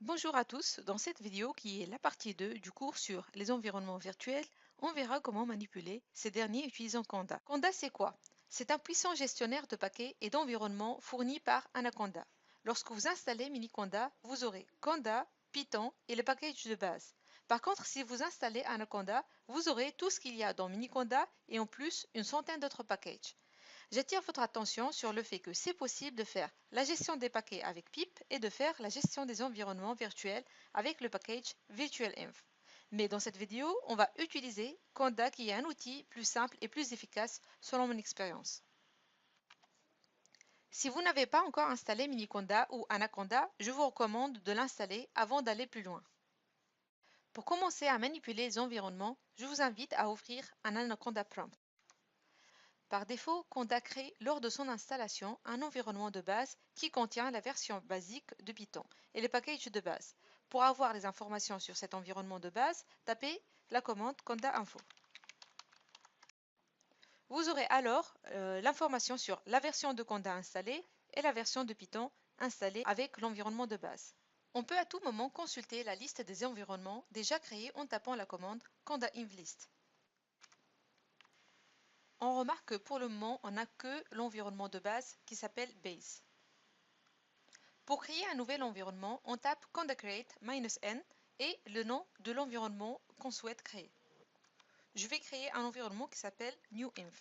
Bonjour à tous, dans cette vidéo qui est la partie 2 du cours sur les environnements virtuels, on verra comment manipuler ces derniers utilisant Conda. Conda c'est quoi? C'est un puissant gestionnaire de paquets et d'environnements fourni par Anaconda. Lorsque vous installez Miniconda, vous aurez Conda, Python et le package de base. Par contre, si vous installez Anaconda, vous aurez tout ce qu'il y a dans Miniconda et en plus une centaine d'autres packages. J'attire votre attention sur le fait que c'est possible de faire la gestion des paquets avec pip et de faire la gestion des environnements virtuels avec le package VirtualEnv. Mais dans cette vidéo, on va utiliser Conda qui est un outil plus simple et plus efficace selon mon expérience. Si vous n'avez pas encore installé Miniconda ou Anaconda, je vous recommande de l'installer avant d'aller plus loin. Pour commencer à manipuler les environnements, je vous invite à ouvrir un Anaconda Prompt. Par défaut, Conda crée lors de son installation un environnement de base qui contient la version basique de Python et les packages de base. Pour avoir les informations sur cet environnement de base, tapez la commande conda info. Vous aurez alors l'information sur la version de Conda installée et la version de Python installée avec l'environnement de base. On peut à tout moment consulter la liste des environnements déjà créés en tapant la commande conda invlist. On remarque que pour le moment, on n'a que l'environnement de base qui s'appelle base. Pour créer un nouvel environnement, on tape conda create -n et le nom de l'environnement qu'on souhaite créer. Je vais créer un environnement qui s'appelle newenv.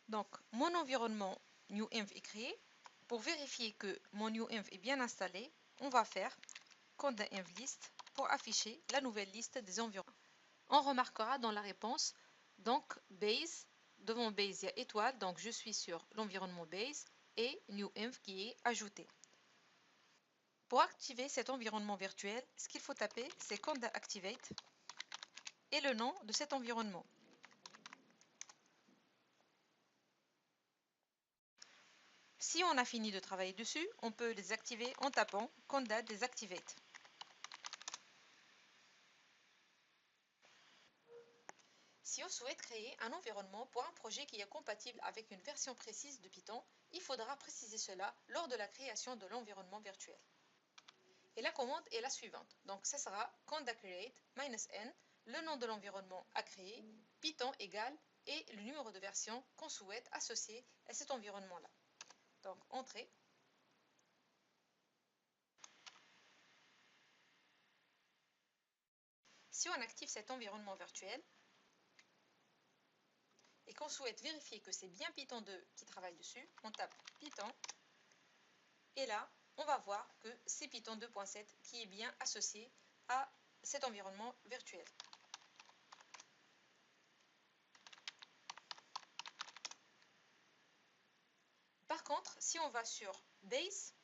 Donc, mon environnement newenv est créé. Pour vérifier que mon newenv est bien installé, on va faire conda invlist pour afficher la nouvelle liste des environnements. On remarquera dans la réponse, donc base, devant base il y a étoile, donc je suis sur l'environnement base et newenv qui est ajouté. Pour activer cet environnement virtuel, ce qu'il faut taper, c'est conda activate et le nom de cet environnement. Si on a fini de travailler dessus, on peut les activer en tapant conda deactivate. Si on souhaite créer un environnement pour un projet qui est compatible avec une version précise de Python, il faudra préciser cela lors de la création de l'environnement virtuel. Et la commande est la suivante. Donc, ça sera conda create -n, le nom de l'environnement à créer, Python égale et le numéro de version qu'on souhaite associer à cet environnement-là. Donc, entrée. Si on active cet environnement virtuel et qu'on souhaite vérifier que c'est bien Python 2 qui travaille dessus, on tape Python et là, on va voir que c'est Python 2.7 qui est bien associé à cet environnement virtuel. Par contre, si on va sur Base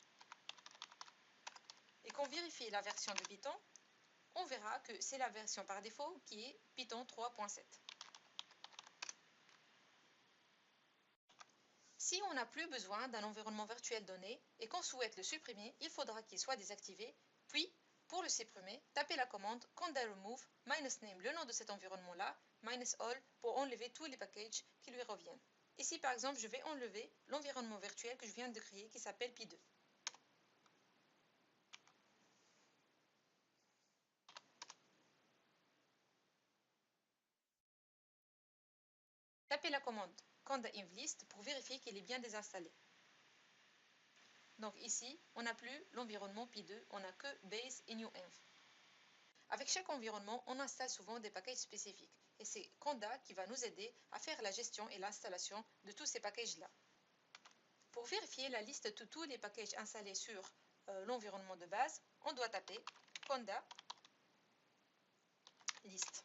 et qu'on vérifie la version de Python, on verra que c'est la version par défaut qui est Python 3.7. Si on n'a plus besoin d'un environnement virtuel donné et qu'on souhaite le supprimer, il faudra qu'il soit désactivé, puis pour le supprimer, tapez la commande conda remove -name, le nom de cet environnement-là, -all pour enlever tous les packages qui lui reviennent. Ici par exemple, je vais enlever l'environnement virtuel que je viens de créer qui s'appelle Py2. Tapez la commande conda invlist pour vérifier qu'il est bien désinstallé. Donc ici, on n'a plus l'environnement Py2, on n'a que base et newenv. Avec chaque environnement, on installe souvent des packages spécifiques et c'est Conda qui va nous aider à faire la gestion et l'installation de tous ces packages-là. Pour vérifier la liste de tous les packages installés sur l'environnement de base, on doit taper Conda list.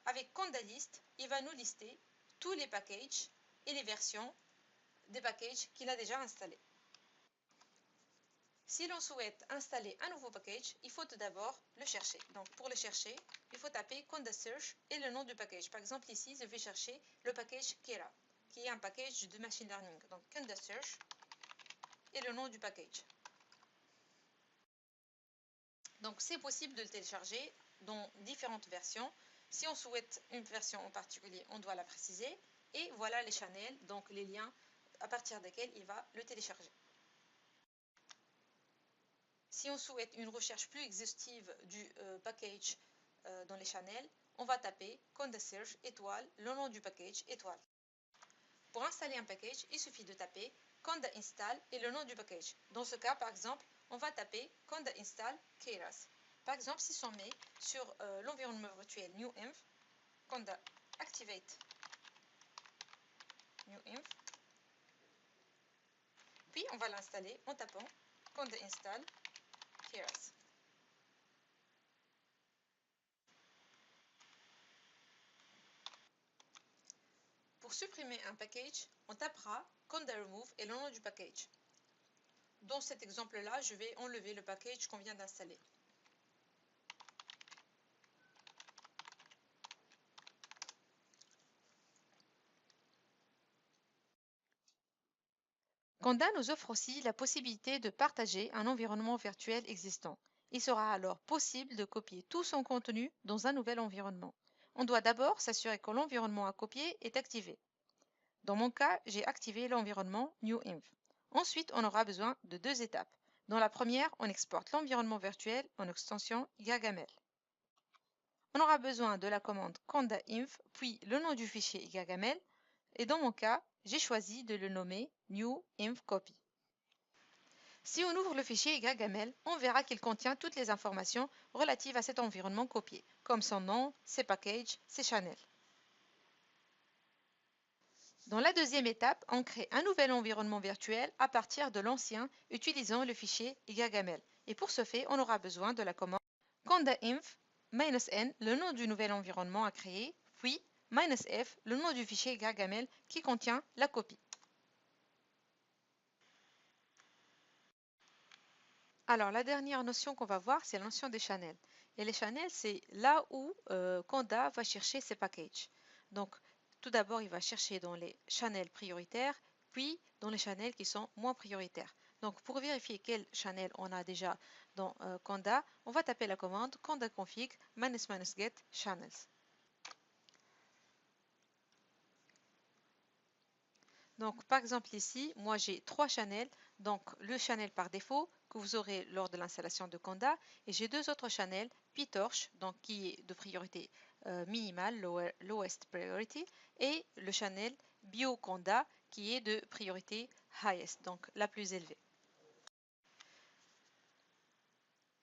Avec Conda list, il va nous lister tous les packages et les versions des packages qu'il a déjà installés. Si l'on souhaite installer un nouveau package, il faut tout d'abord le chercher. Donc pour le chercher, il faut taper conda search et le nom du package. Par exemple ici, je vais chercher le package Kera, qui est un package de machine learning. Donc conda search et le nom du package. Donc c'est possible de le télécharger dans différentes versions. Si on souhaite une version en particulier, on doit la préciser. Et voilà les channels, donc les liens à partir desquels il va le télécharger. Si on souhaite une recherche plus exhaustive du package dans les channels, on va taper conda search étoile, le nom du package étoile. Pour installer un package, il suffit de taper conda install et le nom du package. Dans ce cas, par exemple, on va taper conda install Keras. Par exemple, si on met sur l'environnement virtuel newinf, conda activate newinf, puis on va l'installer en tapant conda install Keras. Pour supprimer un package, on tapera conda remove et le nom du package. Dans cet exemple-là, je vais enlever le package qu'on vient d'installer. Conda nous offre aussi la possibilité de partager un environnement virtuel existant. Il sera alors possible de copier tout son contenu dans un nouvel environnement. On doit d'abord s'assurer que l'environnement à copier est activé. Dans mon cas, j'ai activé l'environnement newinf. Ensuite, on aura besoin de deux étapes. Dans la première, on exporte l'environnement virtuel en extension Gargamel. On aura besoin de la commande conda-inf, puis le nom du fichier Gargamel, et dans mon cas, j'ai choisi de le nommer newinfcopy. Si on ouvre le fichier Gargamel, on verra qu'il contient toutes les informations relatives à cet environnement copié, comme son nom, ses packages, ses channels. Dans la deuxième étape, on crée un nouvel environnement virtuel à partir de l'ancien utilisant le fichier Gargamel. Et pour ce faire, on aura besoin de la commande conda-inf -n, le nom du nouvel environnement à créer, puis -f, le nom du fichier Gargamel qui contient la copie. Alors, la dernière notion qu'on va voir, c'est la notion des channels. Et les channels, c'est là où Conda va chercher ses packages. Donc, tout d'abord, il va chercher dans les channels prioritaires, puis dans les channels qui sont moins prioritaires. Donc, pour vérifier quel channel on a déjà dans Conda, on va taper la commande conda config -get channels. Donc, par exemple ici, moi j'ai trois channels. Donc, le channel par défaut que vous aurez lors de l'installation de Conda, et j'ai deux autres channels, PyTorch, donc qui est de priorité minimale, lowest priority, et le channel BioConda, qui est de priorité highest, donc la plus élevée.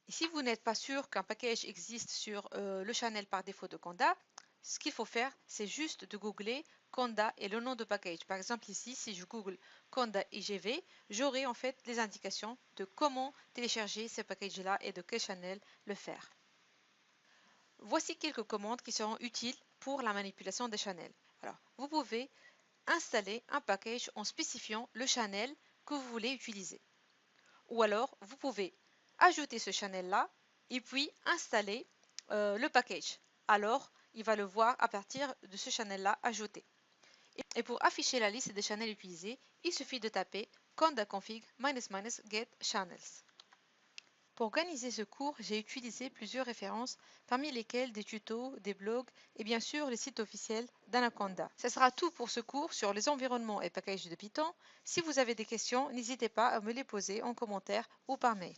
Et si vous n'êtes pas sûr qu'un package existe sur le channel par défaut de Conda, ce qu'il faut faire, c'est juste de googler Conda et le nom de package. Par exemple ici, si je google Conda IGV, j'aurai en fait les indications de comment télécharger ces packages-là et de quel channel le faire. Voici quelques commandes qui seront utiles pour la manipulation des channels. Alors, vous pouvez installer un package en spécifiant le channel que vous voulez utiliser. Ou alors, vous pouvez ajouter ce channel-là et puis installer le package. Alors, il va le voir à partir de ce channel-là ajouté. Et pour afficher la liste des channels utilisés, il suffit de taper conda config -get channels. Pour organiser ce cours, j'ai utilisé plusieurs références, parmi lesquelles des tutos, des blogs et bien sûr les sites officiels d'Anaconda. Ce sera tout pour ce cours sur les environnements et packages de Python. Si vous avez des questions, n'hésitez pas à me les poser en commentaire ou par mail.